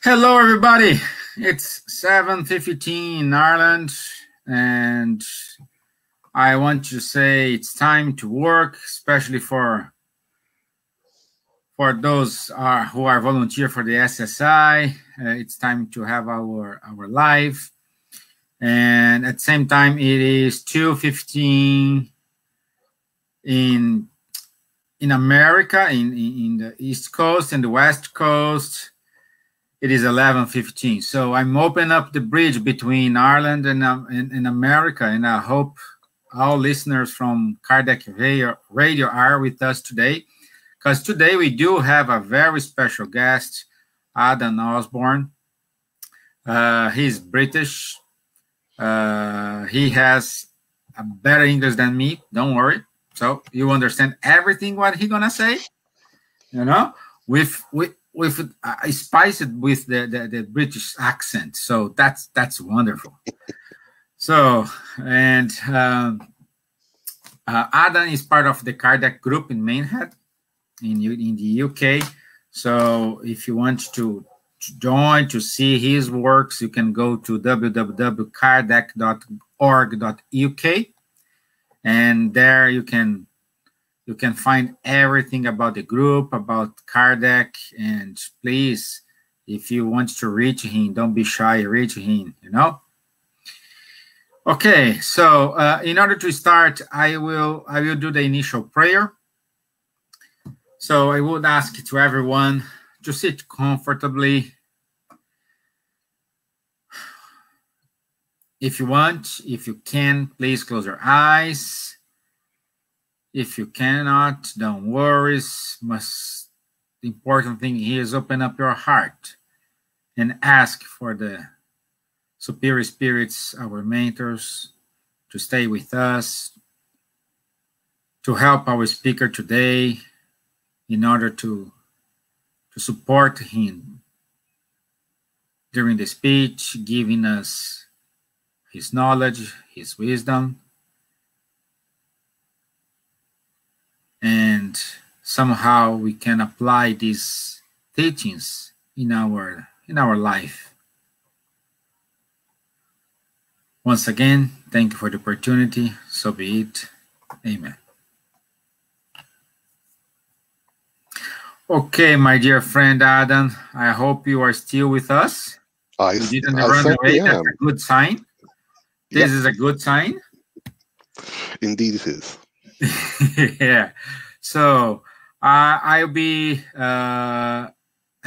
Hello, everybody. It's 7:15 in Ireland, and I want to say it's time to work, especially for those who are volunteer for the SSI. It's time to have our live, and at the same time, it is 2:15 in America, in the East Coast and the West Coast. It is 11:15. So I'm opening up the bridge between Ireland and America, and I hope all listeners from Kardec Radio are with us today, because today we do have a very special guest, Adam Osborne. He's British. He has a better English than me. Don't worry. So you understand everything what he's gonna say, you know, with spiced it with the British accent. So that's wonderful. So, and Adam is part of the Kardec group in Mainhead in the UK. So if you want to join to see his works, you can go to www.kardec.org.uk, and there you can find everything about the group, about Kardec, and please, if you want to reach him, don't be shy, reach him, you know? Okay, so in order to start, I will do the initial prayer. So I would ask to everyone to sit comfortably. If you want, if you can, please close your eyes. If you cannot, don't worry. The important thing here is open up your heart and ask for the superior spirits, our mentors, to stay with us, to help our speaker today in order to support him during the speech, giving us his knowledge, his wisdom, and somehow we can apply these teachings in our life. Once again, thank you for the opportunity. So be it. Amen. Okay, my dear friend Adam, I hope you are still with us. You didn't run away. That's a good sign. This is a good sign. Indeed it is. Yeah. So I'll be at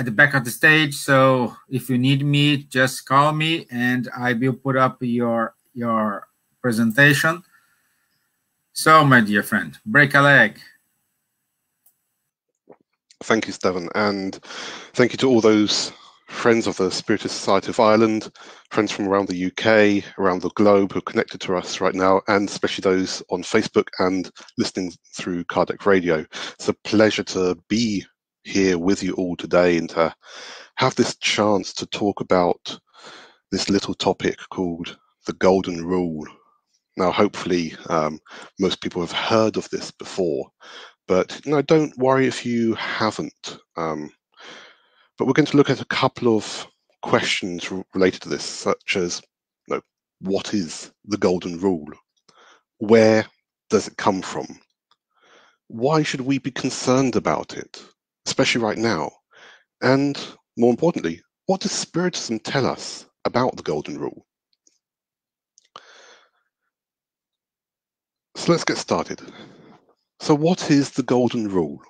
the back of the stage. So if you need me, just call me and I will put up your presentation. So, my dear friend, break a leg. Thank you, Stephen, and thank you to all those friends of the Spiritist Society of Ireland, friends from around the UK, around the globe who are connected to us right now, and especially those on Facebook and listening through Kardec Radio. It's a pleasure to be here with you all today and to have this chance to talk about this little topic called the Golden Rule. Now, hopefully, most people have heard of this before, but don't worry if you haven't. But we're going to look at a couple of questions related to this, such as, what is the Golden Rule? Where does it come from? Why should we be concerned about it, especially right now? And more importantly, what does Spiritism tell us about the Golden Rule? So let's get started. So what is the Golden Rule?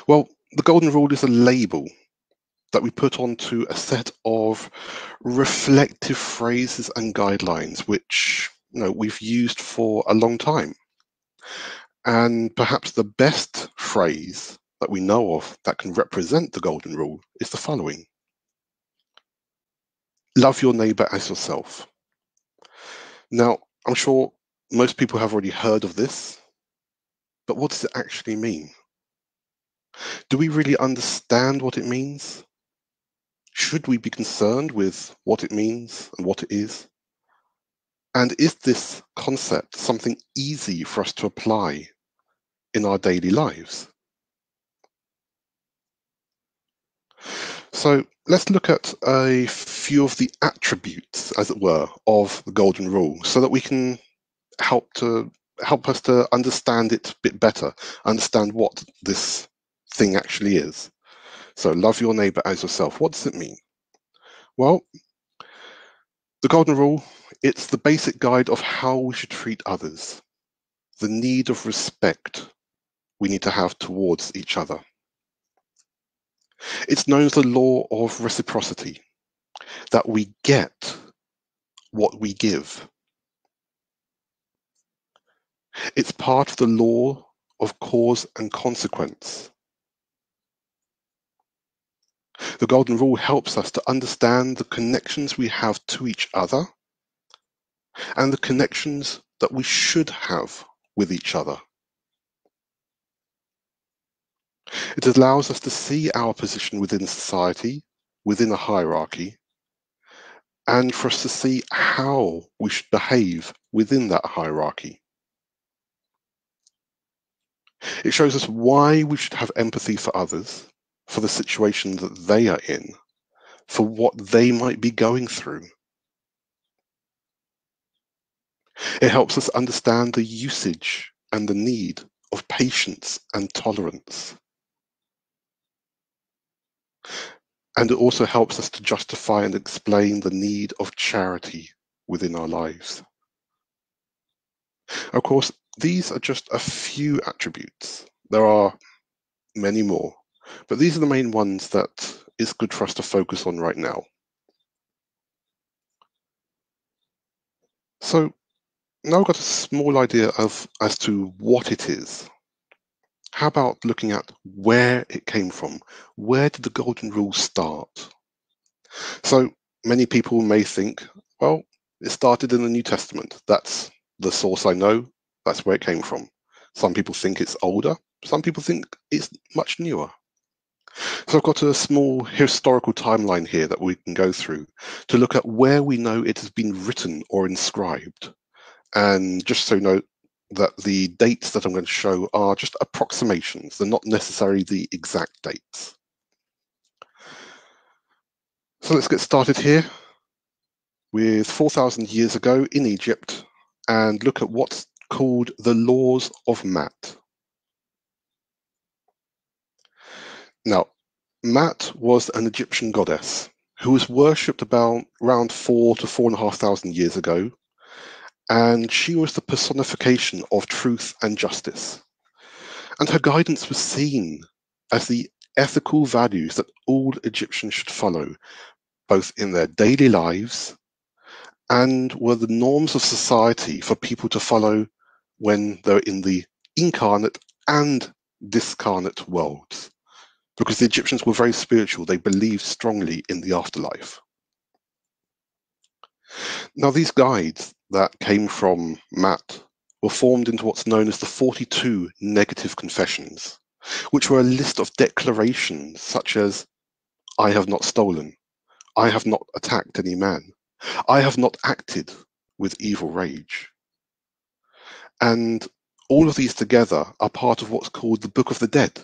Well, the Golden Rule is a label that we put onto a set of reflective phrases and guidelines which we've used for a long time. And perhaps the best phrase that we know of that can represent the Golden Rule is the following: love your neighbor as yourself. Now, I'm sure most people have already heard of this, but what does it actually mean? Do we really understand what it means? Should we be concerned with what it means and what it is? And is this concept something easy for us to apply in our daily lives? So let's look at a few of the attributes, as it were, of the Golden Rule so that we can help us to understand it a bit better, understand what this thing actually is. So love your neighbor as yourself. What does it mean? Well, the Golden Rule, it's the basic guide of how we should treat others, the need of respect we need to have towards each other. It's known as the law of reciprocity, that we get what we give. It's part of the law of cause and consequence. The Golden Rule helps us to understand the connections we have to each other and the connections that we should have with each other. It allows us to see our position within society, within a hierarchy, and for us to see how we should behave within that hierarchy. It shows us why we should have empathy for others, for the situation that they are in, for what they might be going through. It helps us understand the usage and the need of patience and tolerance. And it also helps us to justify and explain the need of charity within our lives. Of course, these are just a few attributes. There are many more, but these are the main ones that it's good for us to focus on right now. So now I've got a small idea as to what it is. How about looking at where it came from? Where did the Golden Rule start? So many people may think, well, it started in the New Testament. That's the source I know. That's where it came from. Some people think it's older. Some people think it's much newer. So I've got a small historical timeline here that we can go through to look at where we know it has been written or inscribed. And just so you know that the dates that I'm going to show are just approximations. They're not necessarily the exact dates. So let's get started here with 4,000 years ago in Egypt and look at what's called the laws of Mat. Now, Mat was an Egyptian goddess who was worshipped about around 4,000 to 4,500 years ago, and she was the personification of truth and justice. And her guidance was seen as the ethical values that all Egyptians should follow, both in their daily lives and were the norms of society for people to follow when they're in the incarnate and discarnate worlds. Because the Egyptians were very spiritual, they believed strongly in the afterlife. Now, these guides that came from Mat were formed into what's known as the 42 negative confessions, which were a list of declarations such as, I have not stolen, I have not attacked any man, I have not acted with evil rage. And all of these together are part of what's called the Book of the Dead.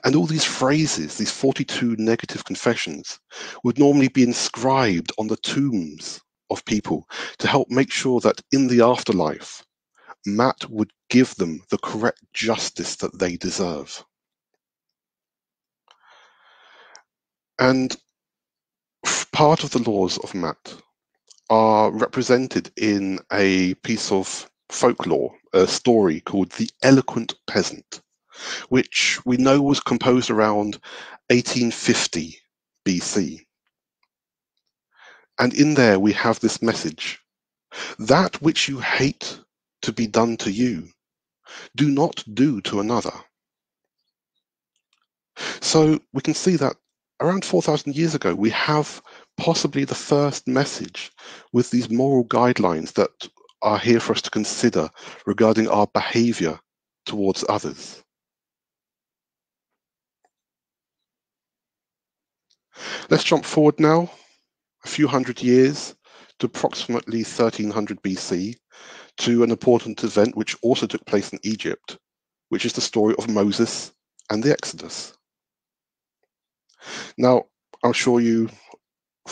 And all these phrases, these 42 negative confessions, would normally be inscribed on the tombs of people to help make sure that in the afterlife, Mat would give them the correct justice that they deserve. And part of the laws of Mat are represented in a piece of folklore, a story called The Eloquent Peasant, which we know was composed around 1850 BC. And in there we have this message: that which you hate to be done to you, do not do to another. So we can see that around 4,000 years ago, we have possibly the first message with these moral guidelines that are here for us to consider regarding our behavior towards others. Let's jump forward now a few hundred years to approximately 1300 BC to an important event which also took place in Egypt, which is the story of Moses and the Exodus. Now, I'm sure you've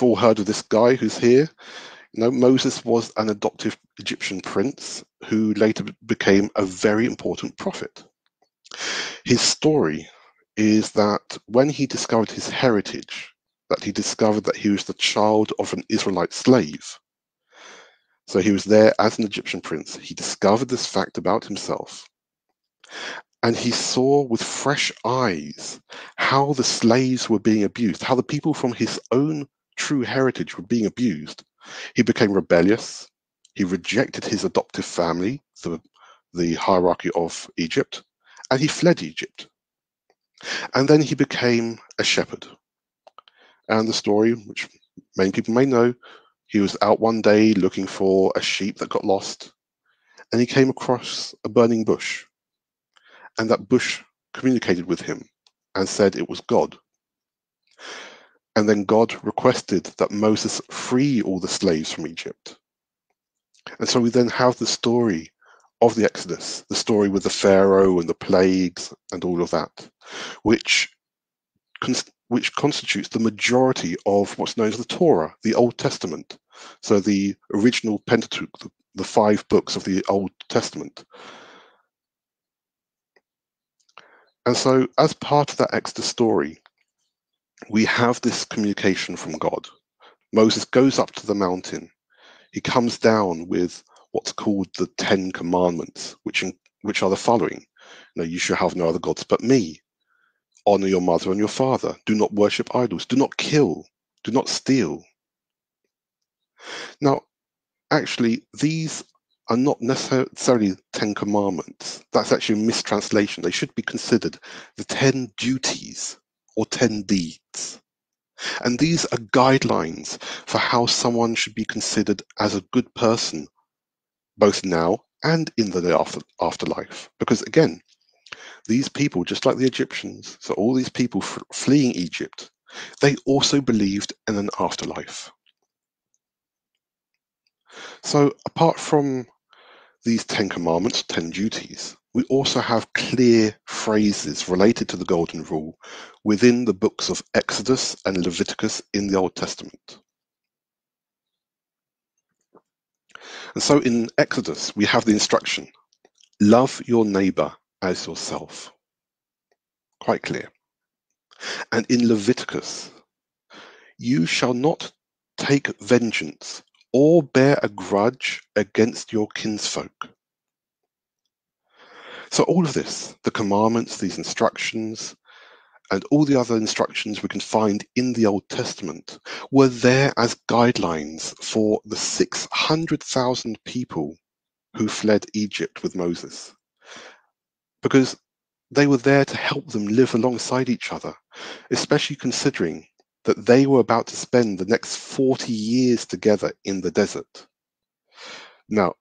all heard of this guy who's here. Moses was an adoptive Egyptian prince who later became a very important prophet. His story is that when he discovered his heritage, that he discovered that he was the child of an Israelite slave. So he was there as an Egyptian prince. He discovered this fact about himself. And he saw with fresh eyes how the slaves were being abused, how the people from his own true heritage were being abused. He became rebellious. He rejected his adoptive family, the hierarchy of Egypt, and he fled Egypt. And then he became a shepherd. And the story, which many people may know, he was out one day looking for a sheep that got lost, and he came across a burning bush. And that bush communicated with him and said it was God. And then God requested that Moses free all the slaves from Egypt. And so we then have the story of the Exodus, the story with the Pharaoh and the plagues and all of that, which constitutes the majority of what's known as the Torah, the Old Testament. So the original Pentateuch, the 5 books of the Old Testament. And so as part of that Exodus story, we have this communication from God. Moses goes up to the mountain. He comes down with what's called the 10 Commandments, which are the following. You shall have no other gods but me. Honor your mother and your father. Do not worship idols. Do not kill. Do not steal. Now, actually, these are not necessarily 10 Commandments. That's actually a mistranslation. They should be considered the 10 duties or 10 deeds. And these are guidelines for how someone should be considered as a good person, both now and in the afterlife. Because again, these people, just like the Egyptians, so all these people fleeing Egypt, they also believed in an afterlife. So apart from these 10 commandments, 10 duties, we also have clear phrases related to the Golden Rule within the books of Exodus and Leviticus in the Old Testament. And so in Exodus, we have the instruction, love your neighbor as yourself. Quite clear. And in Leviticus, you shall not take vengeance or bear a grudge against your kinsfolk. So all of this, the commandments, these instructions, and all the other instructions we can find in the Old Testament were there as guidelines for the 600,000 people who fled Egypt with Moses. Because they were there to help them live alongside each other, especially considering that they were about to spend the next 40 years together in the desert. Now,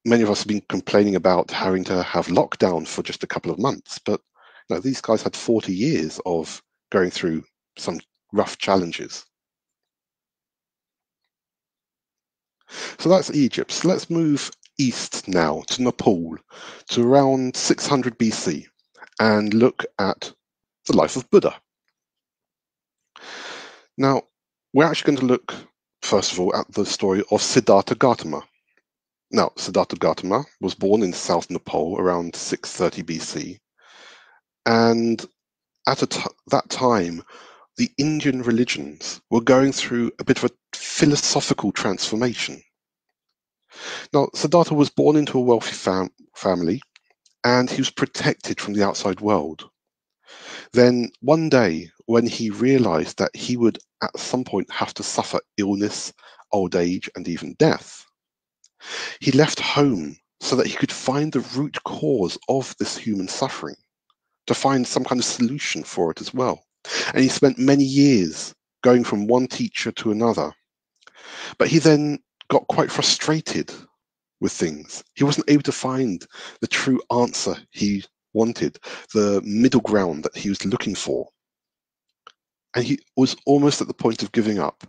many of us have been complaining about having to have lockdown for just a couple of months, but these guys had 40 years of going through some rough challenges. So that's Egypt. So let's move east now to Nepal, to around 600 BC, and look at the life of Buddha. Now, we're actually going to look, first of all, at the story of Siddhartha Gautama. Now, Siddhartha Gautama was born in South Nepal around 630 BC, and at that time, the Indian religions were going through a bit of a philosophical transformation. Now, Siddhartha was born into a wealthy family, and he was protected from the outside world. Then one day, when he realized that he would at some point have to suffer illness, old age, and even death, he left home so that he could find the root cause of this human suffering, to find some kind of solution for it as well. And he spent many years going from one teacher to another. But he then got quite frustrated with things. He wasn't able to find the true answer he wanted, the middle ground that he was looking for. And he was almost at the point of giving up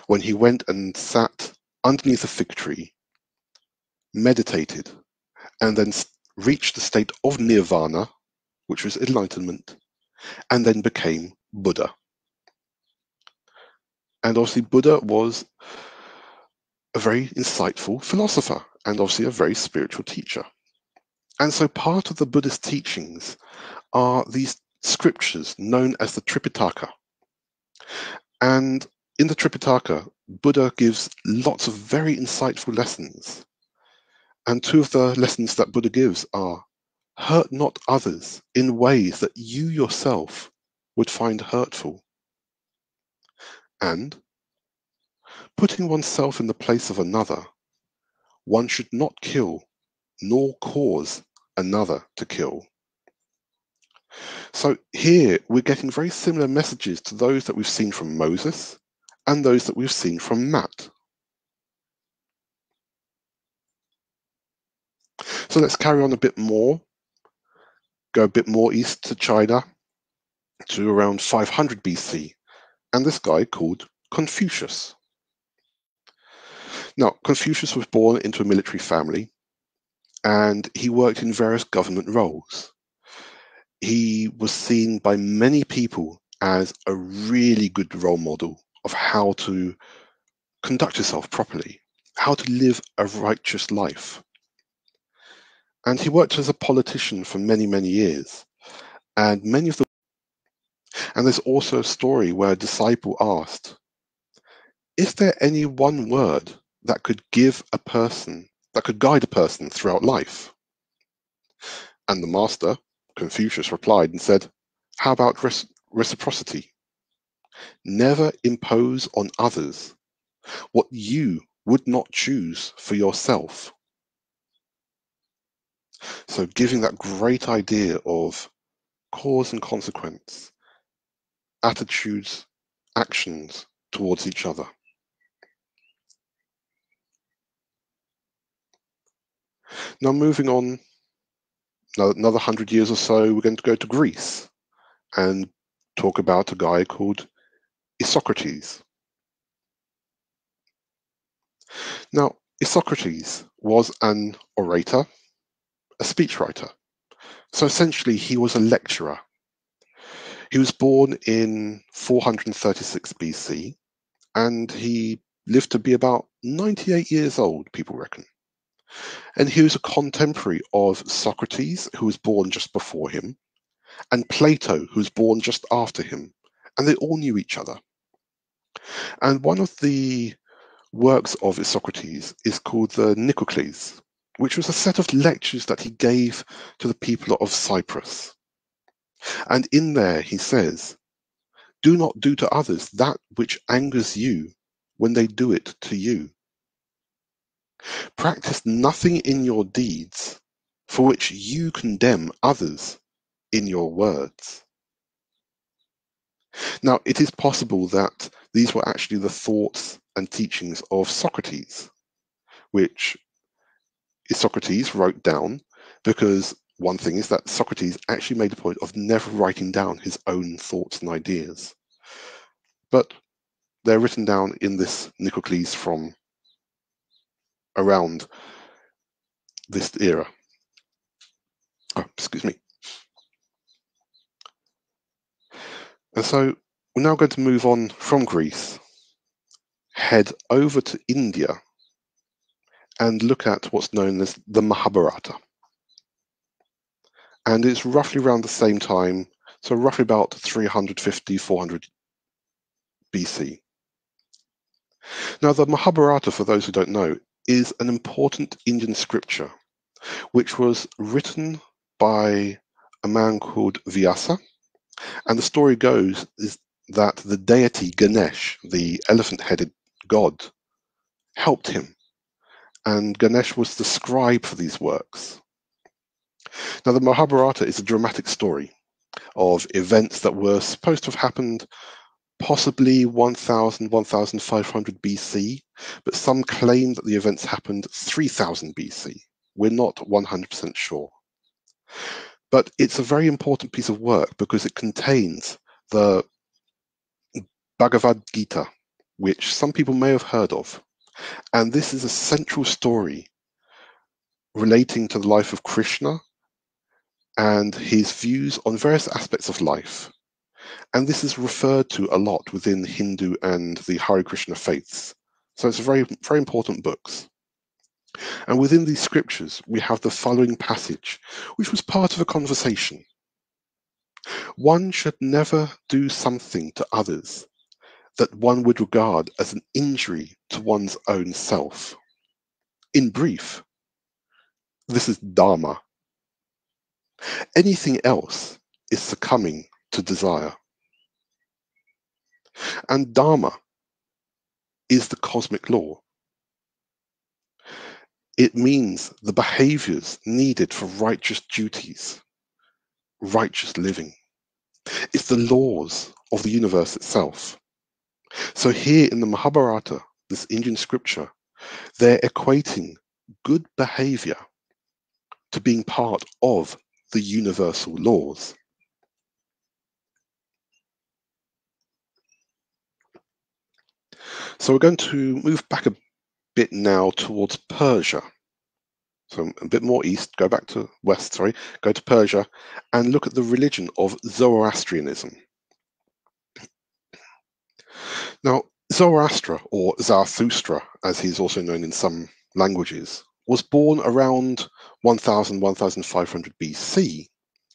when he went and sat underneath a fig tree, meditated, and then reached the state of nirvana, which was enlightenment, and then became Buddha. And obviously Buddha was a very insightful philosopher and obviously a very spiritual teacher. And so part of the Buddhist teachings are these scriptures known as the Tripitaka. And in the Tripitaka, Buddha gives lots of very insightful lessons. And two of the lessons that Buddha gives are hurt not others in ways that you yourself would find hurtful, and putting oneself in the place of another, one should not kill nor cause another to kill. So here we're getting very similar messages to those that we've seen from Moses and those that we've seen from Matt. So let's carry on a bit more, go a bit more east to China to around 500 BC, and this guy called Confucius. Now, Confucius was born into a military family, and he worked in various government roles. He was seen by many people as a really good role model of how to conduct yourself properly, how to live a righteous life. And he worked as a politician for many, many years. And there's also a story where a disciple asked, is there any one word that could guide a person throughout life? And the master, Confucius, replied and said, how about reciprocity? Never impose on others what you would not choose for yourself. So giving that great idea of cause and consequence, attitudes, actions towards each other. Now moving on, another 100 years or so, we're going to go to Greece and talk about a guy called Isocrates. Now, Isocrates was an orator, a speechwriter. So essentially, he was a lecturer. He was born in 436 BC, and he lived to be about 98 years old, people reckon. And he was a contemporary of Socrates, who was born just before him, and Plato, who was born just after him. And they all knew each other. And one of the works of Isocrates is called the Nicocles, which was a set of lectures that he gave to the people of Cyprus. And in there he says, do not do to others that which angers you when they do it to you. Practice nothing in your deeds for which you condemn others in your words. Now, it is possible that these were actually the thoughts and teachings of Socrates, which Socrates wrote down, because one thing is that Socrates actually made a point of never writing down his own thoughts and ideas. But they're written down in this Nicocles from around this era. Oh, excuse me. And so we're now going to move on from Greece, head over to India, and look at what's known as the Mahabharata. And it's roughly around the same time, so roughly about 350, 400 BC. Now, the Mahabharata, for those who don't know, is an important Indian scripture, which was written by a man called Vyasa. And the story goes is that the deity Ganesh, the elephant-headed god, helped him. And Ganesh was the scribe for these works. Now, the Mahabharata is a dramatic story of events that were supposed to have happened possibly 1000, 1500 BC, but some claim that the events happened 3000 BC. We're not 100% sure. But it's a very important piece of work because it contains the Bhagavad Gita, which some people may have heard of. And this is a central story relating to the life of Krishna and his views on various aspects of life. And this is referred to a lot within Hindu and the Hare Krishna faiths. So it's very, very important books. And within these scriptures, we have the following passage, which was part of a conversation. One should never do something to others that one would regard as an injury to one's own self. In brief, this is Dharma. Anything else is succumbing to desire. And Dharma is the cosmic law. It means the behaviors needed for righteous duties, righteous living. It's the laws of the universe itself. So here in the Mahabharata, this Indian scripture, they're equating good behavior to being part of the universal laws. So we're going to move back a bit now towards Persia. So a bit more east, go back to west, sorry, go to Persia and look at the religion of Zoroastrianism. Now, Zoroaster, or Zarathustra, as he's also known in some languages, was born around 1500 BC.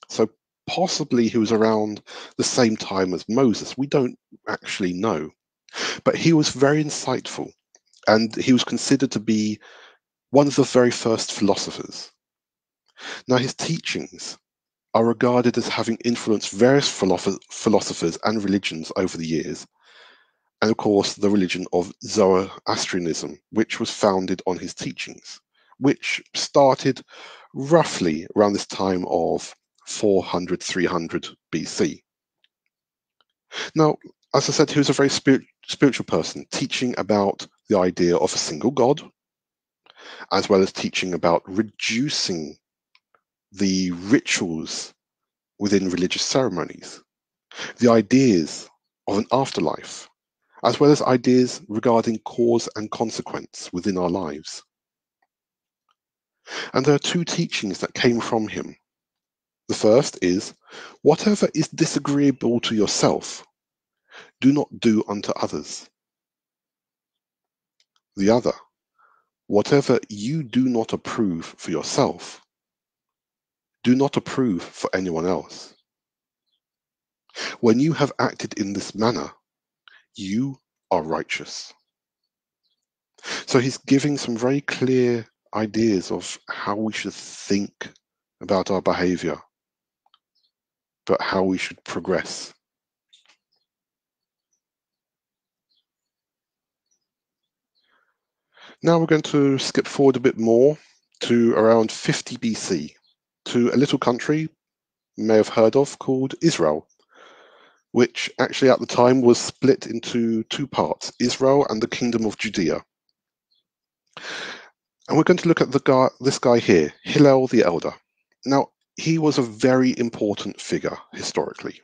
So possibly he was around the same time as Moses. We don't actually know. But he was very insightful, and he was considered to be one of the very first philosophers. Now, his teachings are regarded as having influenced various philosophers and religions over the years, and of course the religion of Zoroastrianism, which was founded on his teachings, which started roughly around this time of 400, 300 BC. Now, as I said, he was a very spiritual person, teaching about the idea of a single God, as well as teaching about reducing the rituals within religious ceremonies, the ideas of an afterlife, as well as ideas regarding cause and consequence within our lives. And there are two teachings that came from him. The first is, whatever is disagreeable to yourself, do not do unto others. The other, whatever you do not approve for yourself, do not approve for anyone else. When you have acted in this manner, you are righteous. So he's giving some very clear ideas of how we should think about our behavior, but how we should progress. Now we're going to skip forward a bit more to around 50 BC, to a little country you may have heard of called Israel, which actually at the time was split into two parts, Israel and the Kingdom of Judea. And we're going to look at this guy here, Hillel the Elder. Now, he was a very important figure historically.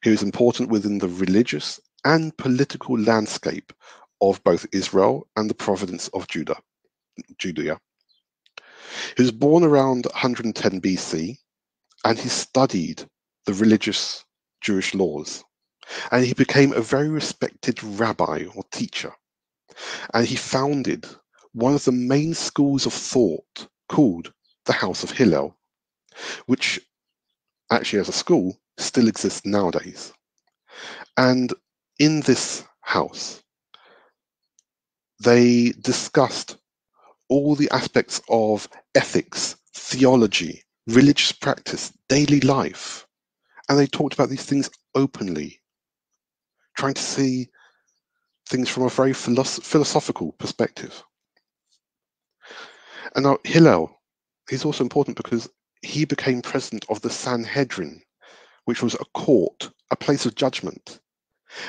He was important within the religious and political landscape of both Israel and the province of Judea. He was born around 110 BC, and he studied the religious Jewish laws. And he became a very respected rabbi or teacher. And he founded one of the main schools of thought called the House of Hillel, which actually as a school still exists nowadays. And in this house, they discussed all the aspects of ethics, theology, religious practice, daily life. And they talked about these things openly, trying to see things from a very philosophical perspective. And now Hillel, he's also important because he became president of the Sanhedrin, which was a court, a place of judgment.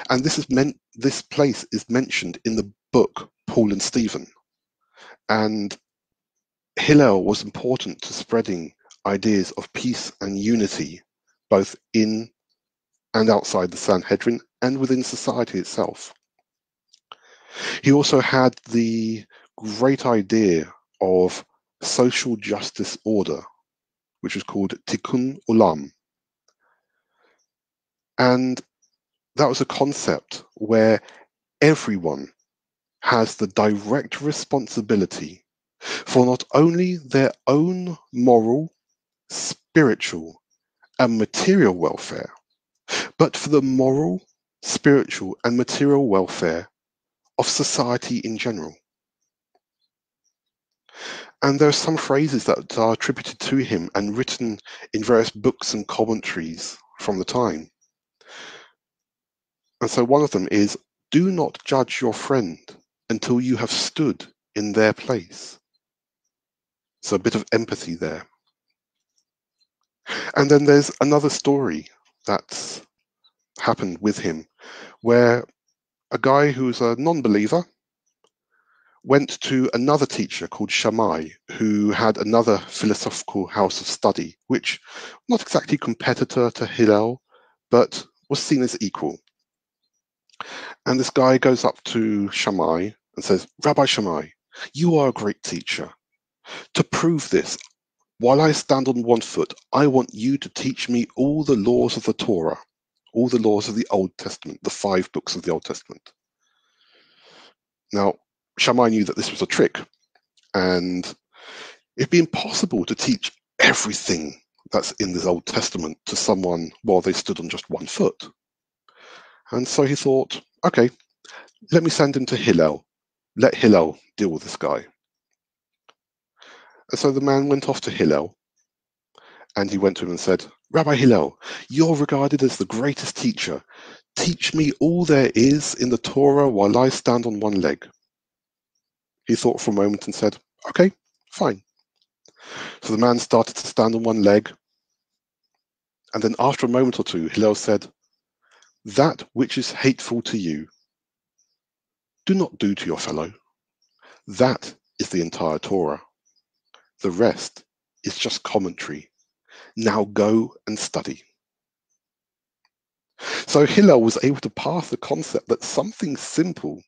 And this place is mentioned in the book Paul and Stephen. And Hillel was important to spreading ideas of peace and unity, both in and outside the Sanhedrin and within society itself. He also had the great idea of social justice order, which was called Tikkun Olam. And that was a concept where everyone has the direct responsibility for not only their own moral, spiritual, and material welfare, but for the moral, spiritual, and material welfare of society in general. And there are some phrases that are attributed to him and written in various books and commentaries from the time. And so one of them is, do not judge your friend until you have stood in their place. So a bit of empathy there. And then there's another story that's happened with him where a guy who's a non-believer went to another teacher called Shammai, who had another philosophical house of study, which not exactly competitor to Hillel, but was seen as equal. And this guy goes up to Shammai and says, Rabbi Shammai, you are a great teacher. To prove this, while I stand on one foot, I want you to teach me all the laws of the Torah, all the laws of the Old Testament, the 5 books of the Old Testament. Now, Shammai knew that this was a trick, and it'd be impossible to teach everything that's in this Old Testament to someone while they stood on just one foot. And so he thought, okay, let me send him to Hillel. Let Hillel deal with this guy. And so the man went off to Hillel, and he went to him and said, Rabbi Hillel, you're regarded as the greatest teacher. Teach me all there is in the Torah while I stand on one leg. He thought for a moment and said, okay, fine. So the man started to stand on one leg. And then after a moment or two, Hillel said, that which is hateful to you, do not do to your fellow. That is the entire Torah. The rest is just commentary. Now go and study. So Hillel was able to pass the concept that something simple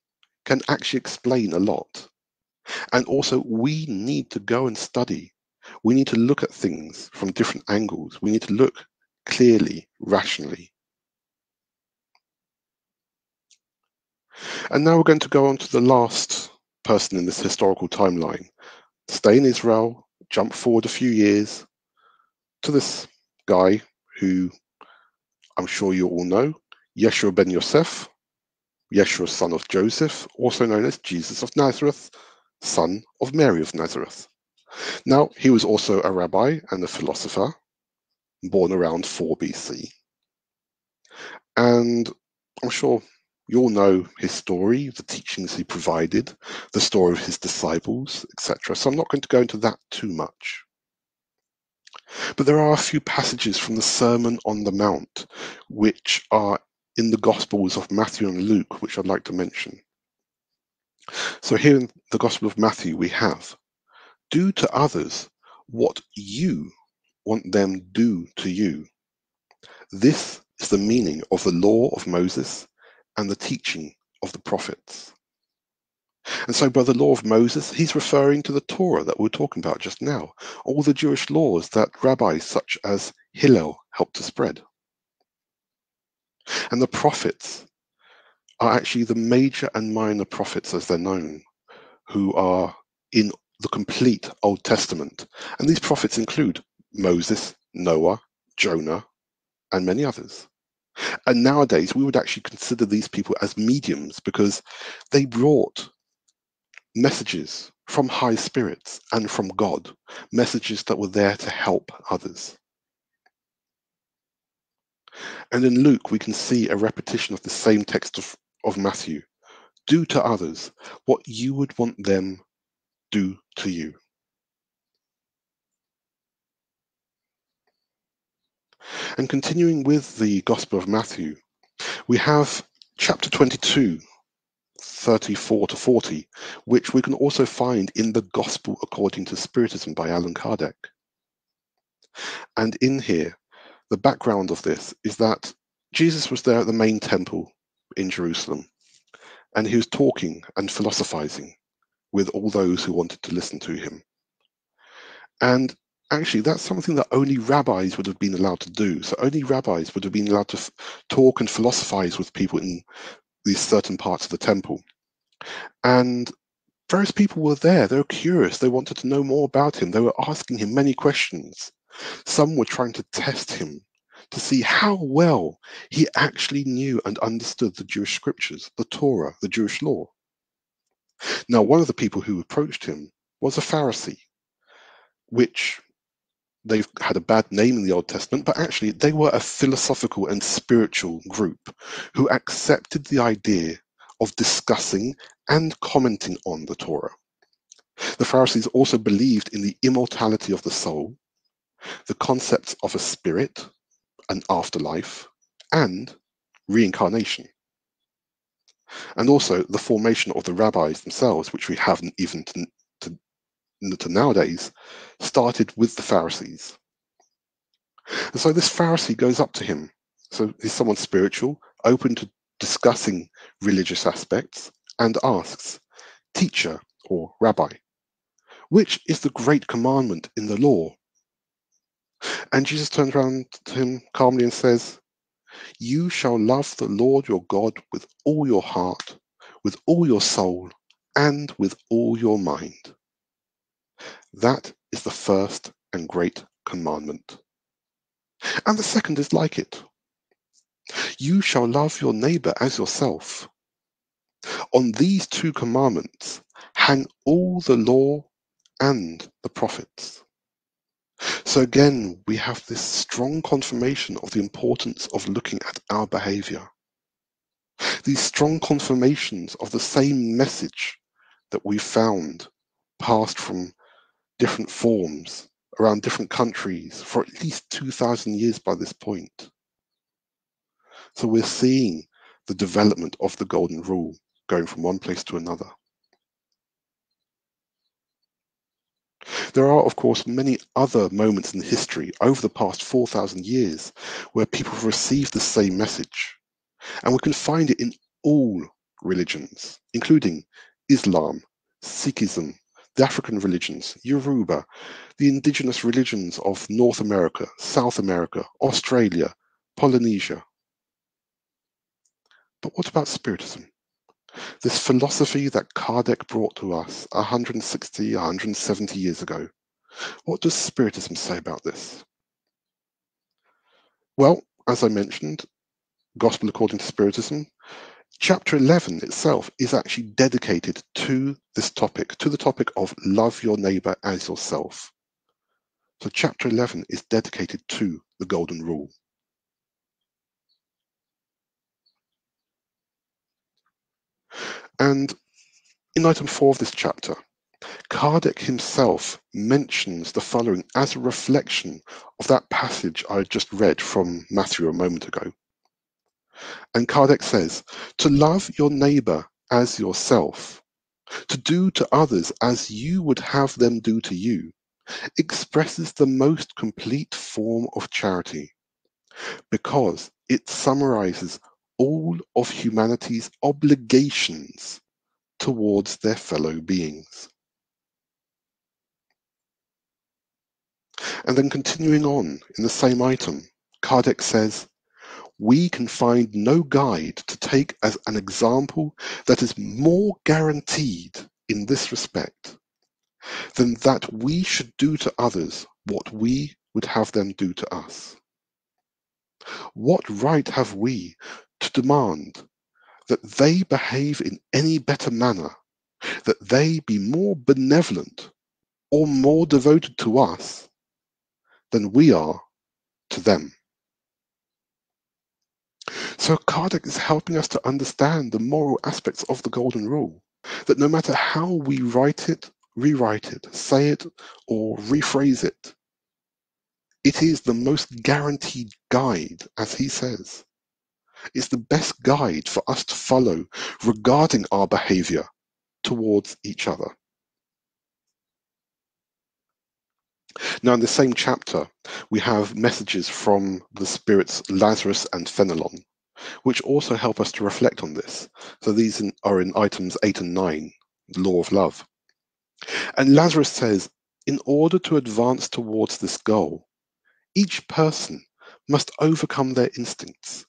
can actually explain a lot. And also, we need to go and study. We need to look at things from different angles. We need to look clearly, rationally. And now we're going to go on to the last person in this historical timeline. Stay in Israel, jump forward a few years to this guy who I'm sure you all know, Yeshua ben Yosef, Yeshua son of Joseph, also known as Jesus of Nazareth, son of Mary of Nazareth. Now, he was also a rabbi and a philosopher, born around 4 BC. And I'm sure you all know his story, the teachings he provided, the story of his disciples, etc. So I'm not going to go into that too much. But there are a few passages from the Sermon on the Mount, which are in the Gospels of Matthew and Luke, which I'd like to mention. So here in the Gospel of Matthew, we have, do to others what you want them do to you. This is the meaning of the law of Moses and the teaching of the prophets. And so by the law of Moses, he's referring to the Torah that we were talking about just now, all the Jewish laws that rabbis such as Hillel helped to spread. And the prophets are actually the major and minor prophets as they're known, who are in the complete Old Testament. And these prophets include Moses, Noah, Jonah, and many others. And nowadays, we would actually consider these people as mediums because they brought messages from high spirits and from God, messages that were there to help others. And in Luke, we can see a repetition of the same text of Matthew. Do to others what you would want them do to you. And continuing with the Gospel of Matthew, we have chapter 22, 34 to 40, which we can also find in the Gospel According to Spiritism by Allan Kardec. And in here, the background of this is that Jesus was there at the main temple in Jerusalem, and he was talking and philosophizing with all those who wanted to listen to him. And Actually, that's something that only rabbis would have been allowed to do. So only rabbis would have been allowed to talk and philosophize with people in these certain parts of the temple. And various people were there. They were curious. They wanted to know more about him. They were asking him many questions. Some were trying to test him to see how well he actually knew and understood the Jewish scriptures, the Torah, the Jewish law. Now, one of the people who approached him was a Pharisee, which they've had a bad name in the Old Testament, but actually they were a philosophical and spiritual group who accepted the idea of discussing and commenting on the Torah. The Pharisees also believed in the immortality of the soul, the concepts of a spirit, an afterlife, and reincarnation. And also the formation of the rabbis themselves, which we haven't even to nowadays, started with the Pharisees. And so this Pharisee goes up to him. So he's someone spiritual, open to discussing religious aspects, and asks, "Teacher," or "Rabbi, which is the great commandment in the law?" And Jesus turns around to him calmly and says, "You shall love the Lord your God with all your heart, with all your soul, and with all your mind. That is the first and great commandment. And the second is like it. You shall love your neighbor as yourself. On these two commandments hang all the law and the prophets." So again, we have this strong confirmation of the importance of looking at our behavior. These strong confirmations of the same message that we found passed from different forms around different countries for at least 2,000 years by this point. So we're seeing the development of the Golden Rule going from one place to another. There are, of course, many other moments in history over the past 4,000 years where people have received the same message. And we can find it in all religions, including Islam, Sikhism, the African religions, Yoruba, the indigenous religions of North America, South America, Australia, Polynesia. But what about Spiritism? This philosophy that Kardec brought to us 160, 170 years ago. What does Spiritism say about this? Well, as I mentioned, Gospel According to Spiritism, Chapter 11 itself is actually dedicated to this topic, to the topic of love your neighbor as yourself. So Chapter 11 is dedicated to the Golden Rule. And in item 4 of this chapter, Kardec himself mentions the following as a reflection of that passage I just read from Matthew a moment ago. And Kardec says, "To love your neighbor as yourself, to do to others as you would have them do to you, expresses the most complete form of charity, because it summarizes all of humanity's obligations towards their fellow beings." And then continuing on in the same item, Kardec says, "We can find no guide to take as an example that is more guaranteed in this respect than that we should do to others what we would have them do to us. What right have we to demand that they behave in any better manner, that they be more benevolent or more devoted to us than we are to them?" So Kardec is helping us to understand the moral aspects of the Golden Rule, that no matter how we write it, rewrite it, say it, or rephrase it, it is the most guaranteed guide, as he says. It's the best guide for us to follow regarding our behavior towards each other. Now, in the same chapter, we have messages from the spirits Lazarus and Fenelon, which also help us to reflect on this. So these are in items 8 and 9, the law of love. And Lazarus says, in order to advance towards this goal, each person must overcome their instincts,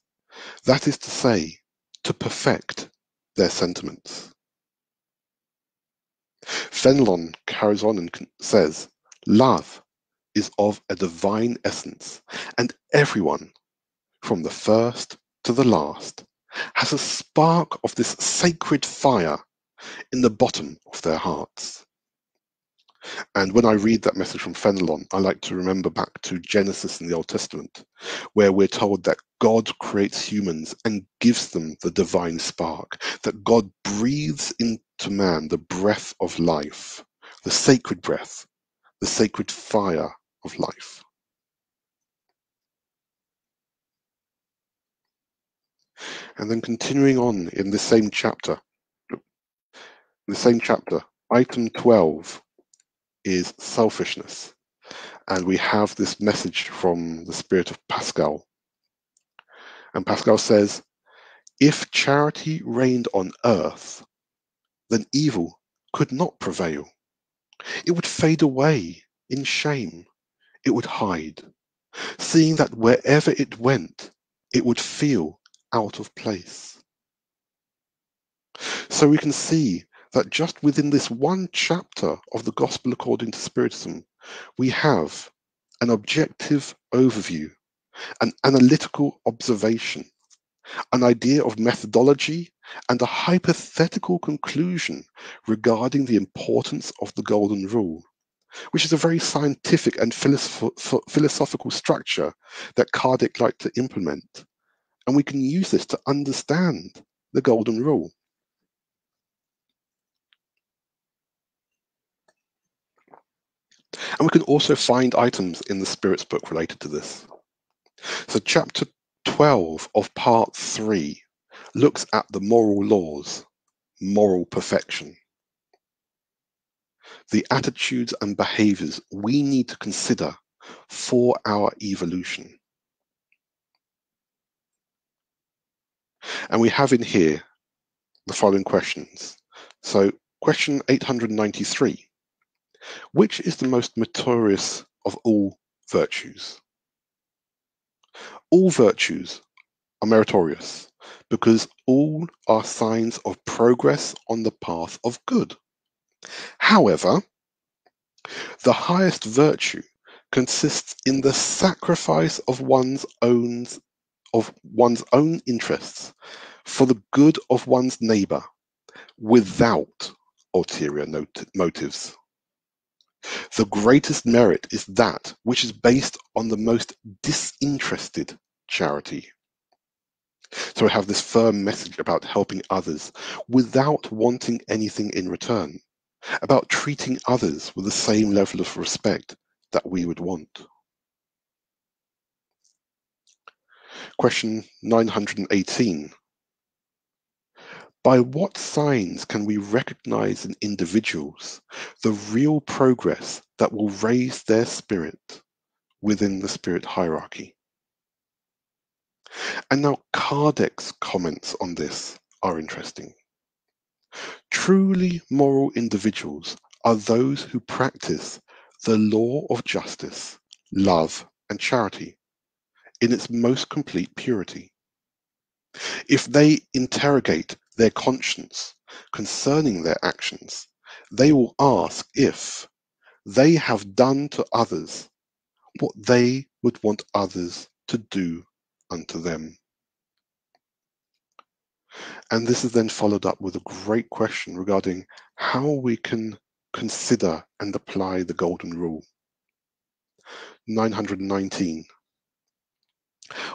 that is to say, to perfect their sentiments. Fenelon carries on and says, love is of a divine essence, and everyone, from the first to the last, has a spark of this sacred fire in the bottom of their hearts. And when I read that message from Fenelon, I like to remember back to Genesis in the Old Testament, where we're told that God creates humans and gives them the divine spark, that God breathes into man the breath of life, the sacred breath, the sacred fire of life. And then continuing on in the same chapter, item 12 is selfishness. And we have this message from the spirit of Pascal. And Pascal says, if charity reigned on earth, then evil could not prevail. It would fade away in shame. It would hide, seeing that wherever it went, it would feel out of place. So we can see that just within this one chapter of the Gospel according to Spiritism, we have an objective overview, an analytical observation, an idea of methodology, and a hypothetical conclusion regarding the importance of the Golden Rule, which is a very scientific and philosophical structure that Kardec liked to implement. And we can use this to understand the Golden Rule. And we can also find items in the Spirits book related to this. So chapter 12 of part 3 looks at the moral laws, moral perfection, the attitudes and behaviors we need to consider for our evolution. And we have in here the following questions. So question 893, which is the most meritorious of all virtues? All virtues are meritorious because all are signs of progress on the path of good. However, the highest virtue consists in the sacrifice of one's own interests for the good of one's neighbor without ulterior motives. The greatest merit is that which is based on the most disinterested charity. So I have this firm message about helping others without wanting anything in return, about treating others with the same level of respect that we would want. Question 918. By what signs can we recognize in individuals the real progress that will raise their spirit within the spirit hierarchy? And now Kardec's comments on this are interesting. Truly moral individuals are those who practice the law of justice, love, and charity in its most complete purity. If they interrogate their conscience concerning their actions, they will ask if they have done to others what they would want others to do unto them. And this is then followed up with a great question regarding how we can consider and apply the Golden Rule. 919.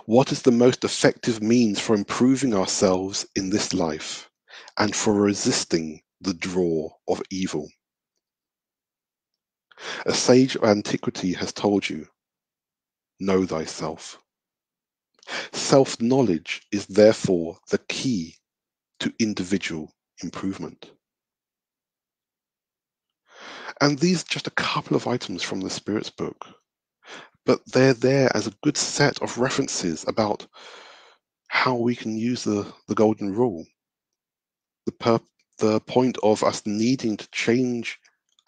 What is the most effective means for improving ourselves in this life and for resisting the draw of evil? A sage of antiquity has told you, know thyself. Self-knowledge is therefore the key to individual improvement. And these are just a couple of items from the Spirits book, but they're there as a good set of references about how we can use the Golden Rule. The point of us needing to change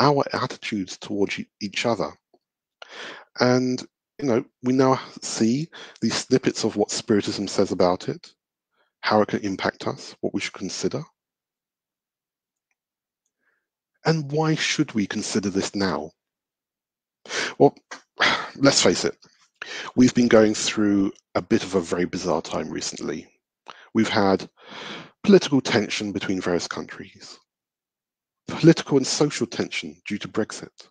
our attitudes towards each other. And, we now see these snippets of what Spiritism says about it, how it can impact us, what we should consider. And why should we consider this now? Well, let's face it, we've been going through a bit of a very bizarre time recently. We've had political tension between various countries, political and social tension due to Brexit,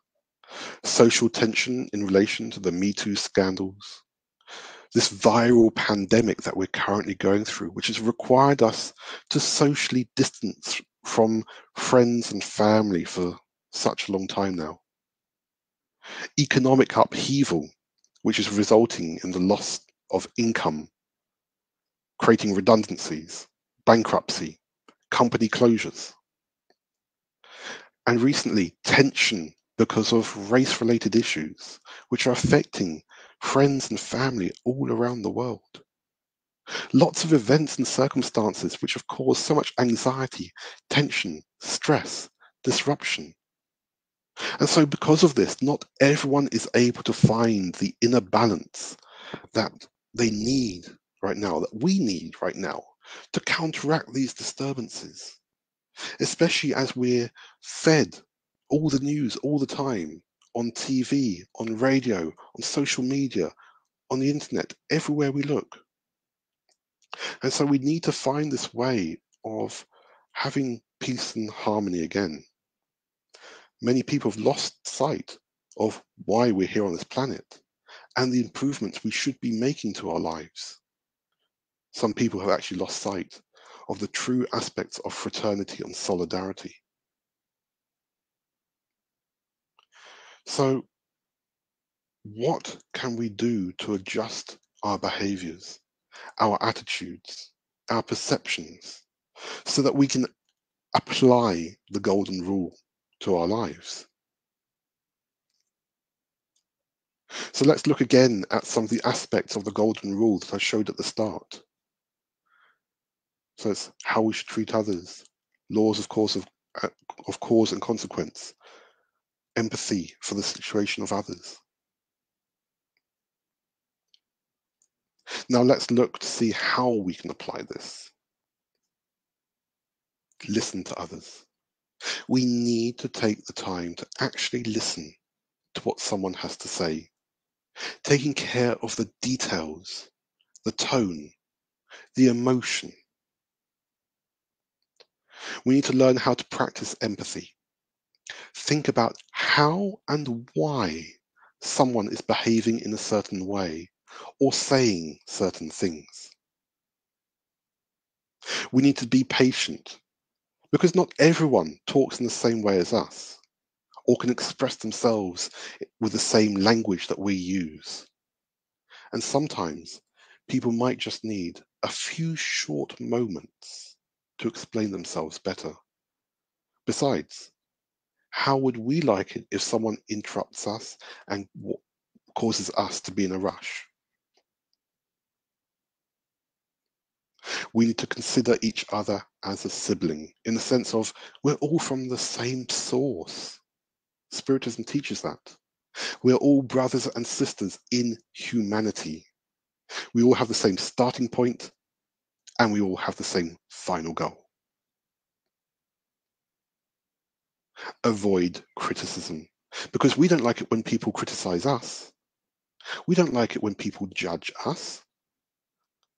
social tension in relation to the Me Too scandals, this viral pandemic that we're currently going through, which has required us to socially distance from friends and family for such a long time now. Economic upheaval, which is resulting in the loss of income, creating redundancies, bankruptcy, company closures. And recently, tension because of race-related issues, which are affecting friends and family all around the world. Lots of events and circumstances which have caused so much anxiety, tension, stress, disruption. And so because of this, not everyone is able to find the inner balance that they need right now, that we need right now, to counteract these disturbances, especially as we're fed all the news all the time on TV, on radio, on social media, on the internet, everywhere we look. And so we need to find this way of having peace and harmony again. Many people have lost sight of why we're here on this planet and the improvements we should be making to our lives. Some people have actually lost sight of the true aspects of fraternity and solidarity. So, what can we do to adjust our behaviors, our attitudes, our perceptions, so that we can apply the golden rule to our lives? So let's look again at some of the aspects of the golden rule that I showed at the start. So it's how we should treat others, laws of cause and consequence, empathy for the situation of others. Now let's look to see how we can apply this. Listen to others. We need to take the time to actually listen to what someone has to say, taking care of the details, the tone, the emotion. We need to learn how to practice empathy. Think about how and why someone is behaving in a certain way or saying certain things. We need to be patient because not everyone talks in the same way as us or can express themselves with the same language that we use. And sometimes people might just need a few short moments to explain themselves better. Besides, how would we like it if someone interrupts us and causes us to be in a rush? We need to consider each other as a sibling in the sense of we're all from the same source. Spiritism teaches that. We're all brothers and sisters in humanity. We all have the same starting point and we all have the same final goal. Avoid criticism because we don't like it when people criticize us. We don't like it when people judge us.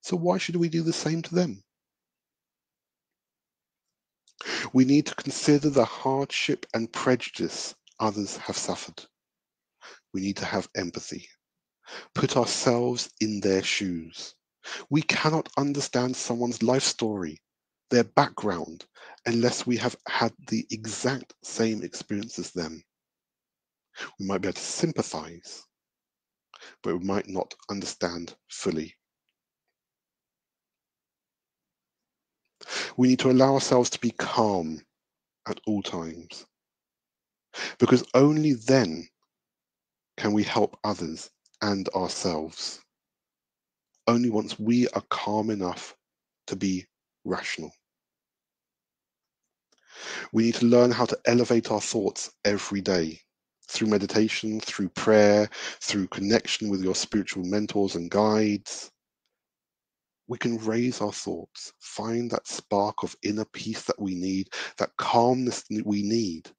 So why should we do the same to them? We need to consider the hardship and prejudice others have suffered. We need to have empathy. Put ourselves in their shoes. We cannot understand someone's life story, their background, unless we have had the exact same experience as them. We might be able to sympathize, but we might not understand fully. We need to allow ourselves to be calm at all times, because only then can we help others and ourselves. Only once we are calm enough to be rational. We need to learn how to elevate our thoughts every day through meditation, through prayer, through connection with your spiritual mentors and guides. We can raise our thoughts, find that spark of inner peace that we need, that calmness that we need,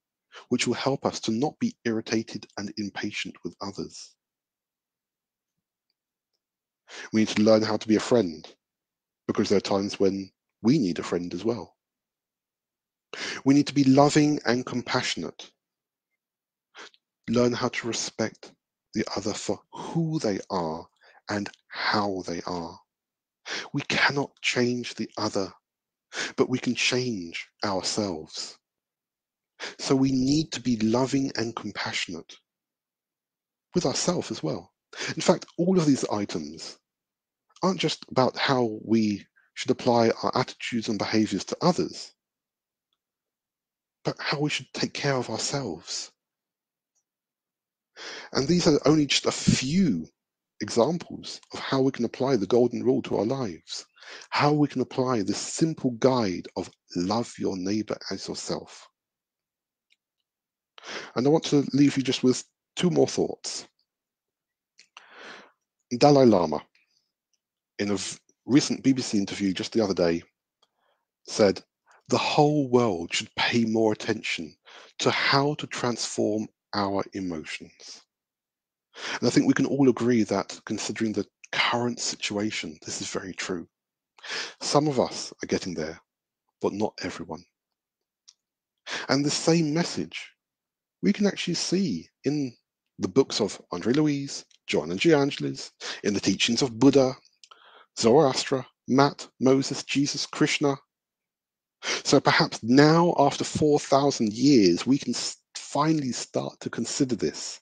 which will help us to not be irritated and impatient with others. We need to learn how to be a friend, because there are times when we need a friend as well. We need to be loving and compassionate. Learn how to respect the other for who they are and how they are. We cannot change the other, but we can change ourselves. So we need to be loving and compassionate with ourselves as well. In fact, all of these items aren't just about how we should apply our attitudes and behaviors to others, but how we should take care of ourselves. And these are only just a few examples of how we can apply the golden rule to our lives, how we can apply this simple guide of love your neighbor as yourself. And I want to leave you just with two more thoughts. Dalai Lama, in a recent BBC interview just the other day, said, "The whole world should pay more attention to how to transform our emotions." And I think we can all agree that, considering the current situation, this is very true. Some of us are getting there, but not everyone. And the same message we can actually see in the books of André Louise, Joanna G. Angeles, in the teachings of Buddha, Zoroaster, Matt, Moses, Jesus, Krishna. So perhaps now, after 4,000 years, we can finally start to consider this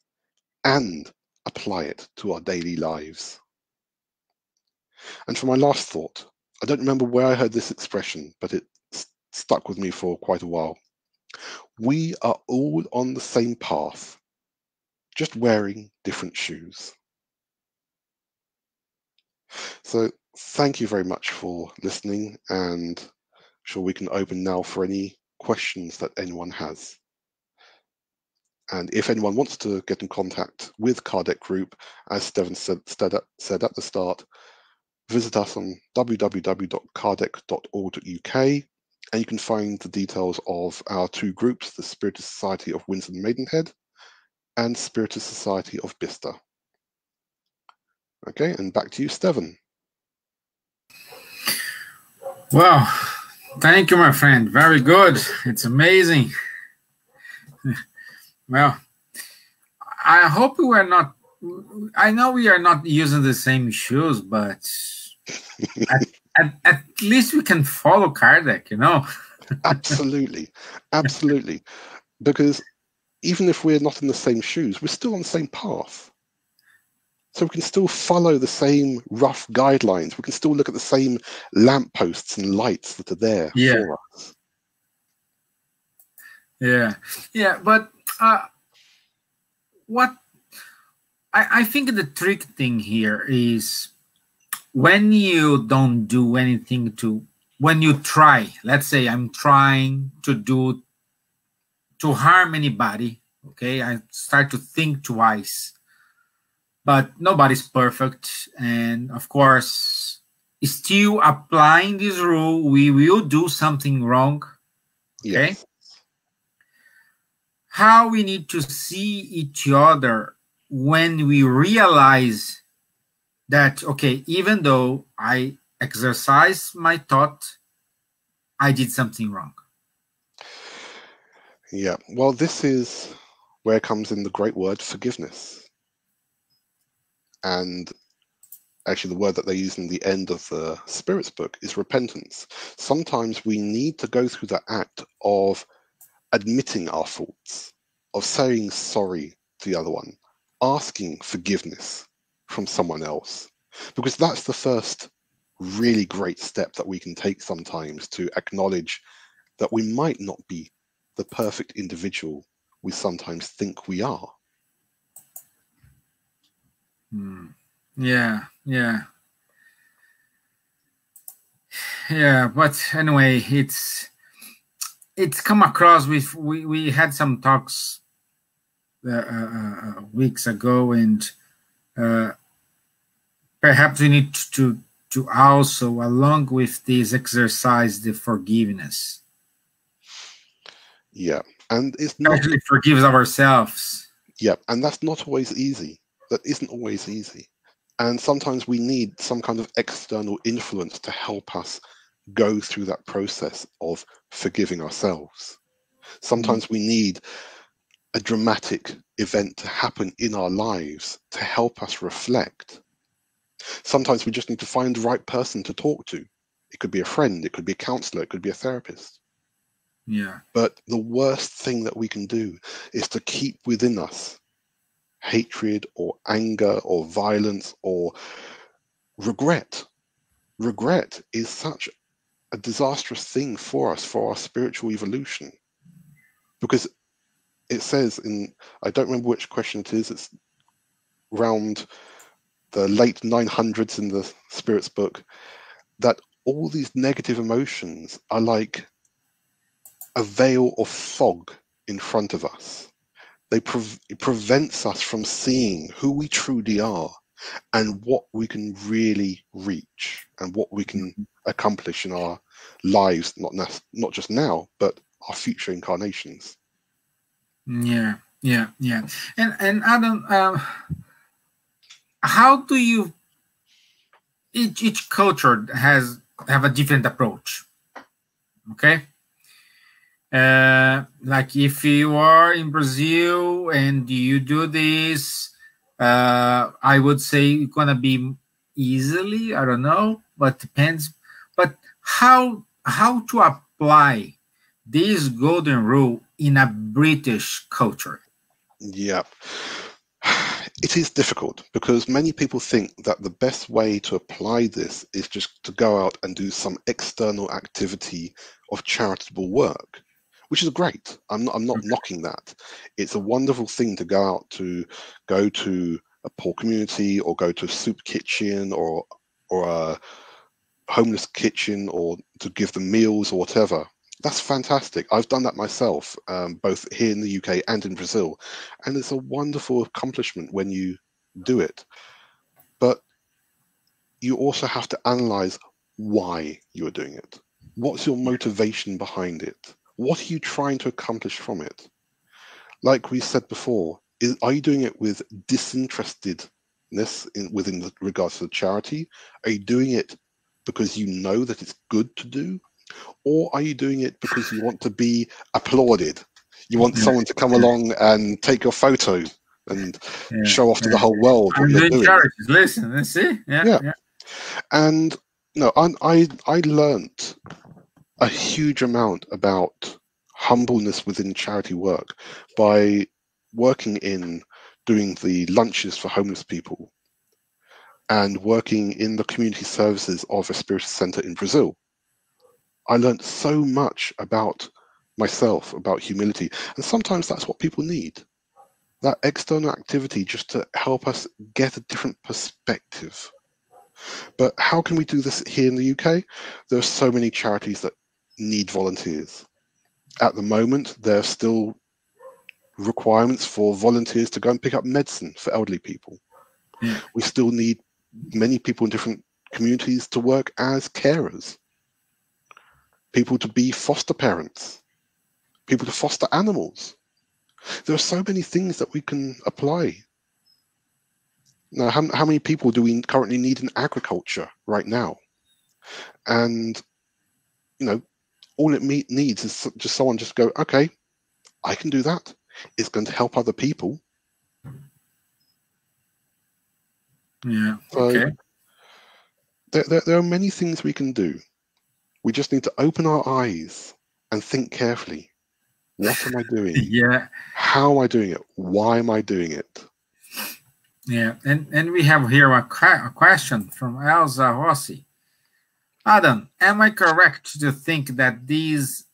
and apply it to our daily lives. And for my last thought, I don't remember where I heard this expression, but it stuck with me for quite a while. We are all on the same path, just wearing different shoes. So thank you very much for listening, and I'm sure we can open now for any questions that anyone has. And if anyone wants to get in contact with Kardec Group, as Steven said at the start, visit us on www.kardec.org.uk, and you can find the details of our two groups, the Spiritist Society of Windsor and Maidenhead and Spiritist Society of Bicester. Okay, and back to you, Steven. Well, thank you, my friend. Very good. It's amazing. Well, I hope we were not. I know we are not using the same shoes, but at least we can follow Kardec, you know? Absolutely. Absolutely. Because even if we're not in the same shoes, we're still on the same path. So we can still follow the same rough guidelines. We can still look at the same lampposts and lights that are there for us. Yeah, but what I think the trick thing here is when you don't do anything when you try, let's say I'm trying to harm anybody, okay, I start to think twice, but nobody's perfect, and of course, still applying this rule, we will do something wrong, okay? Yes. How we need to see each other when we realize that, okay, even though I exercise my thought, I did something wrong. Yeah, well, this is where comes in the great word forgiveness. And actually, the word that they use in the end of the Spirit's book is repentance. Sometimes we need to go through the act of admitting our faults, of saying sorry to the other one, asking forgiveness from someone else, because that's the first really great step that we can take sometimes to acknowledge that we might not be the perfect individual we sometimes think we are. Yeah. But anyway, it's it's come across with we had some talks weeks ago, and perhaps we need to also, along with this, exercise the forgiveness. Yeah, and it's not Actually forgives ourselves. yeah, and that's not always easy. That isn't always easy. And sometimes we need some kind of external influence to help us go through that process of forgiving ourselves. Sometimes we need a dramatic event to happen in our lives to help us reflect. Sometimes we just need to find the right person to talk to. It could be a friend, it could be a counselor, it could be a therapist. Yeah. But the worst thing that we can do is to keep within us hatred or anger or violence or regret. Regret is such a disastrous thing for us, for our spiritual evolution. Because it says in, I don't remember which question it is, it's around the late 900s in the Spirit's book, that all these negative emotions are like a veil of fog in front of us. It prevents us from seeing who we truly are and what we can really reach and what we can accomplish in our lives, not just now, but our future incarnations. Yeah. And Adam, how do you? Each culture have a different approach. Okay. Like if you are in Brazil and you do this, I would say it's gonna be easily. I don't know, but depends. But how to apply this golden rule in a British culture? Yeah. It is difficult because many people think that the best way to apply this is just to go out and do some external activity of charitable work, which is great. I'm not knocking that. It's a wonderful thing to go to a poor community or go to a soup kitchen or a homeless kitchen or to give them meals or whatever. That's fantastic. I've done that myself, both here in the UK and in Brazil, and it's a wonderful accomplishment when you do it. But you also have to analyze why you're doing it. What's your motivation behind it? What are you trying to accomplish from it? Like we said before, are you doing it with disinterestedness within regards to the charity? Are you doing it because you know that it's good to do? Or are you doing it because you want to be applauded? You want someone to come along and take your photo and show off to the whole world what you're doing. Charities. Listen, let's see. Yeah. And no, I learnt a huge amount about humbleness within charity work by working in doing the lunches for homeless people and working in the community services of a spiritual center in Brazil. I learned so much about myself, about humility, and sometimes that's what people need. That external activity just to help us get a different perspective. But how can we do this here in the UK? There are so many charities that need volunteers. At the moment, there are still requirements for volunteers to go and pick up medicine for elderly people. Yeah. We still need many people in different communities to work as carers, people to be foster parents, people to foster animals. There are so many things that we can apply. Now, how many people do we currently need in agriculture right now? And, all it needs is just someone just go, okay, I can do that. It's going to help other people. Yeah. Okay. So there are many things we can do. We just need to open our eyes and think carefully. What am I doing? Yeah. How am I doing it? Why am I doing it? Yeah. And we have here a question from Elsa Rossi. Adam, am I correct to think that these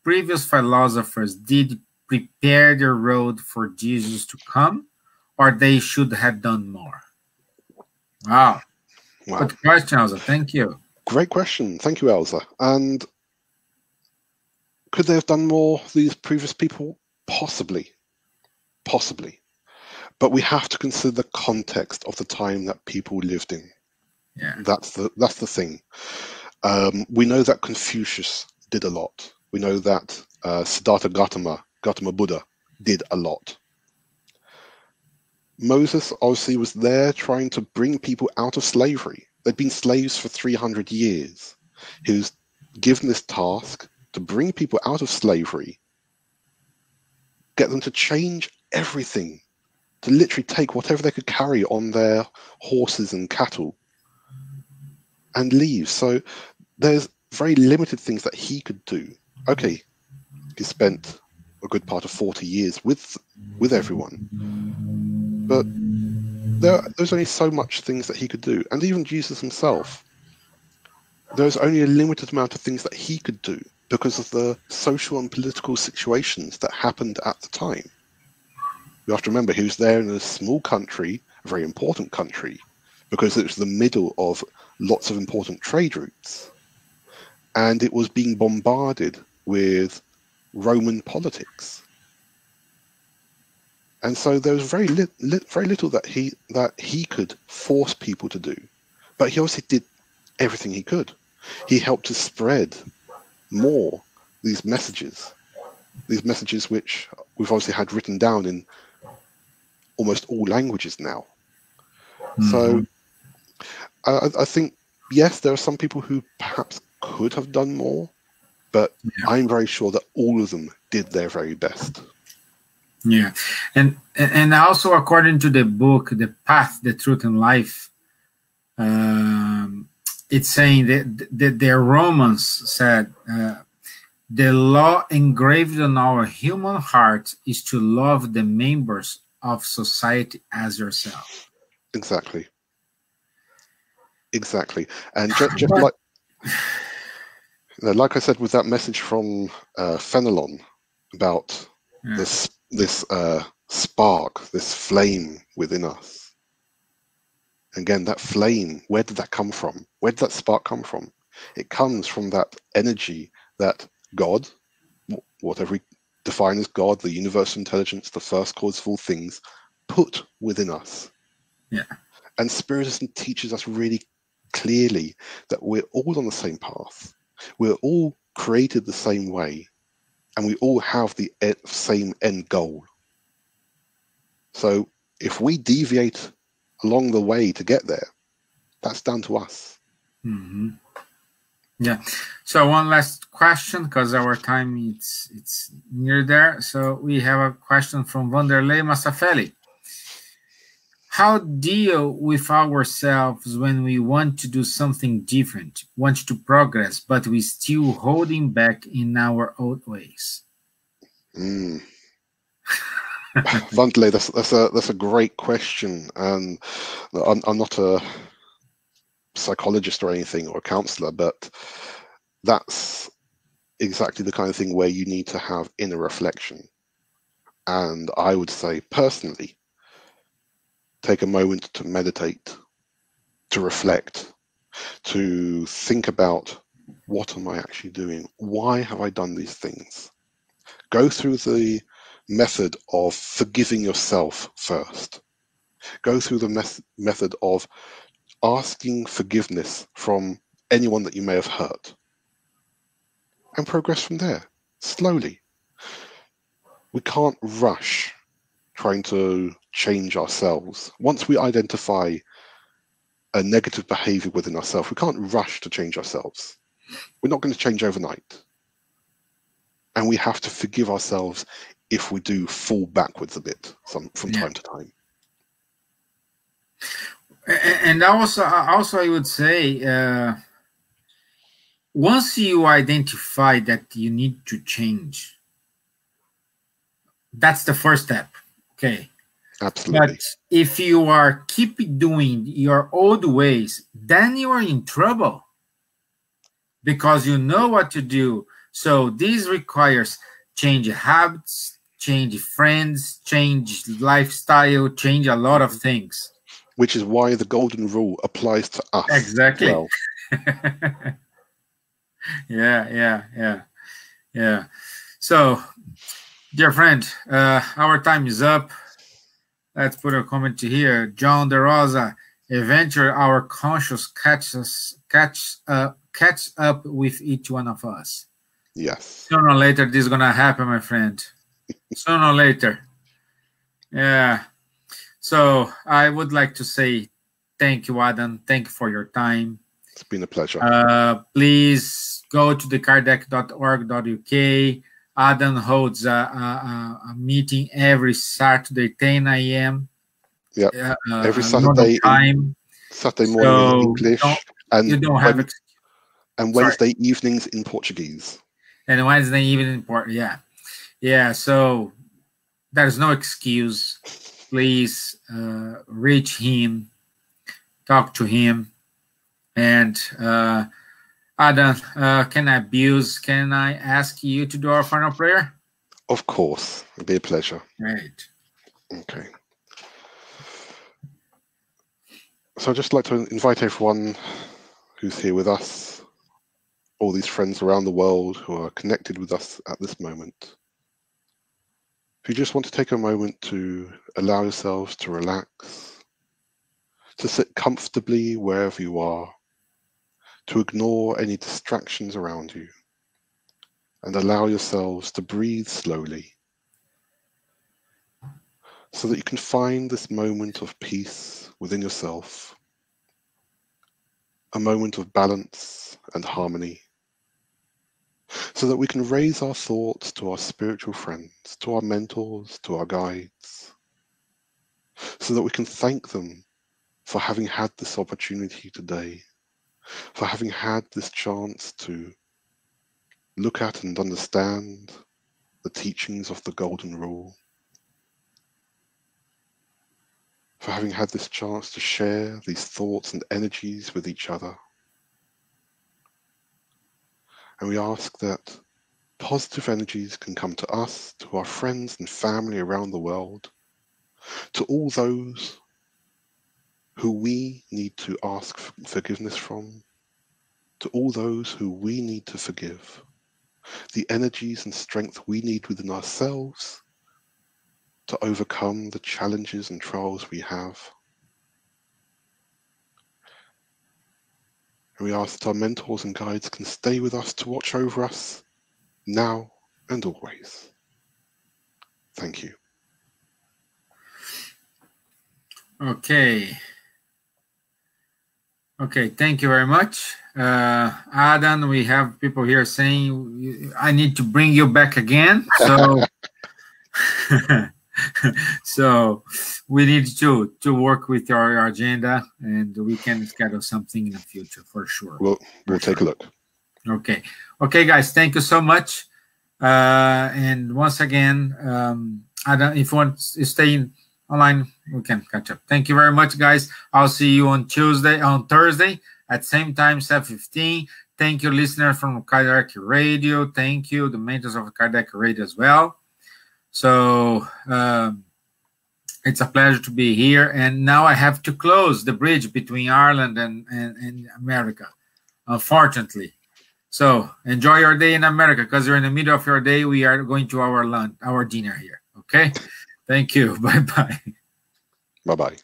previous philosophers did prepare the road for Jesus to come, or they should have done more? Wow. Good question, Elsa. Thank you. Great question. Thank you, Elsa. And Could they have done more, these previous people? Possibly. But we have to consider the context of the time that people lived in. Yeah. That's the thing. We know that Confucius did a lot. We know that Siddhartha Gautama Buddha did a lot. Moses obviously was there trying to bring people out of slavery. They'd been slaves for 300 years. He was given this task to bring people out of slavery, get them to change everything, to literally take whatever they could carry on their horses and cattle and leave. So there's very limited things that he could do. Okay, he spent a good part of 40 years with everyone, but there's only so much things that he could do. And even Jesus himself, there's only a limited amount of things that he could do because of the social and political situations that happened at the time. You have to remember, he was there in a small country, a very important country, because it was the middle of lots of important trade routes. And it was being bombarded with Roman politics. And so there was very little that he could force people to do. But he obviously did everything he could. He helped to spread more these messages which we've obviously had written down in almost all languages now. So I think, yes, there are some people who perhaps could have done more, but I'm very sure that all of them did their very best. Yeah, and also according to the book, The Path, the Truth, and Life, it's saying that the Romans said, the law engraved on our human heart is to love the members of society as yourself. Exactly. And just like I said with that message from Fenelon about this spark, this flame within us. Again, that flame, where did that come from? Where did that spark come from? It comes from that energy that God, whatever we define as God, the universal intelligence, the first cause of all things, put within us. Yeah. And Spiritism teaches us really clearly that we're all on the same path. We're all created the same way, and we all have the same end goal. So if we deviate along the way to get there, that's down to us. Yeah. So one last question, because our time it's near there. So we have a question from Vanderlei Massafelli. How deal with ourselves when we want to do something different, want to progress, but we still holding back in our old ways? Vanderlei, that's a great question, and I'm not a psychologist or anything or a counselor, but that's exactly the kind of thing where you need to have inner reflection. And I would say personally, take a moment to meditate, to reflect, to think about, what am I actually doing? Why have I done these things? Go through the method of forgiving yourself first. Go through the method of asking forgiveness from anyone that you may have hurt, and progress from there, slowly. We can't rush trying to change ourselves. Once we identify a negative behavior within ourselves, we can't rush to change ourselves. We're not going to change overnight. And we have to forgive ourselves if we do fall backwards a bit from time to time. And also I would say, once you identify that you need to change, that's the first step. Okay. Absolutely. But if you are keep doing your old ways, then you are in trouble, because you know what to do. So this requires change habits, change friends, change lifestyle, change a lot of things. Which is why the golden rule applies to us. Exactly. Well. Yeah. Yeah. So, dear friend, our time is up. Let's put a comment here. John De Rosa, eventually our conscious catch up with each one of us. Yes. Sooner or later, this is gonna happen, my friend. Sooner or later. Yeah. So I would like to say thank you, Adam. Thank you for your time. It's been a pleasure. Please go to thekardec.org.uk. Adam holds a meeting every Saturday, 10 a.m. Yeah, every Saturday time. Saturday morning in English, and you don't have and Wednesday evenings in Portuguese. And Wednesday evening in Portuguese. Yeah. So there's no excuse. Please reach him, talk to him, and Adam, can I ask you to do our final prayer? Of course, it'd be a pleasure. Great. Okay. So I'd just like to invite everyone who's here with us, all these friends around the world who are connected with us at this moment. If you just want to take a moment to allow yourselves to relax, to sit comfortably wherever you are, to ignore any distractions around you, and allow yourselves to breathe slowly, so that you can find this moment of peace within yourself, a moment of balance and harmony, so that we can raise our thoughts to our spiritual friends, to our mentors, to our guides, so that we can thank them for having had this opportunity today, for having had this chance to look at and understand the teachings of the Golden Rule, for having had this chance to share these thoughts and energies with each other. And we ask that positive energies can come to us, to our friends and family around the world, to all those who we need to ask forgiveness from, to all those who we need to forgive, the energies and strength we need within ourselves to overcome the challenges and trials we have. And we ask that our mentors and guides can stay with us to watch over us now and always. Thank you. Okay, thank you very much. Adam, we have people here saying, I need to bring you back again. So, so we need to work with your agenda, and we can schedule something in the future for sure. We'll take a look. Okay, guys, thank you so much. And once again, Adam, if you want to stay online, we can catch up. Thank you very much, guys. I'll see you on Thursday at same time, 7:15. Thank you, listeners from Kardec Radio. Thank you, the mentors of Kardec Radio as well. So it's a pleasure to be here. And now I have to close the bridge between Ireland and America, unfortunately. So enjoy your day in America, because you're in the middle of your day. We are going to our dinner here. Okay. Thank you. Bye-bye. Bye-bye.